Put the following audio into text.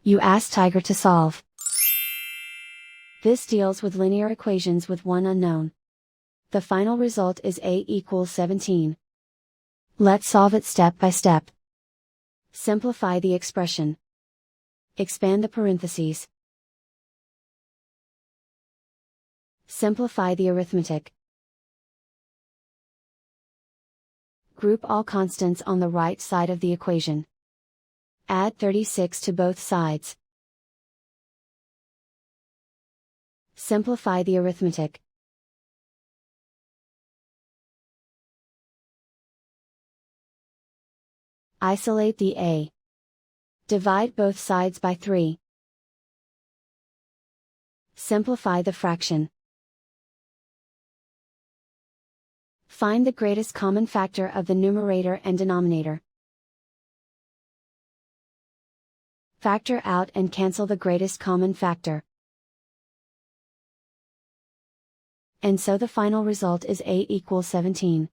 You ask Tiger to solve. This deals with linear equations with one unknown. The final result is a equals 17. Let's solve it step by step. Simplify the expression. Expand the parentheses. Simplify the arithmetic. Group all constants on the right side of the equation. Add 36 to both sides. Simplify the arithmetic. Isolate the a. Divide both sides by 3. Simplify the fraction. Find the greatest common factor of the numerator and denominator. Factor out and cancel the greatest common factor. And so the final result is a equals 17.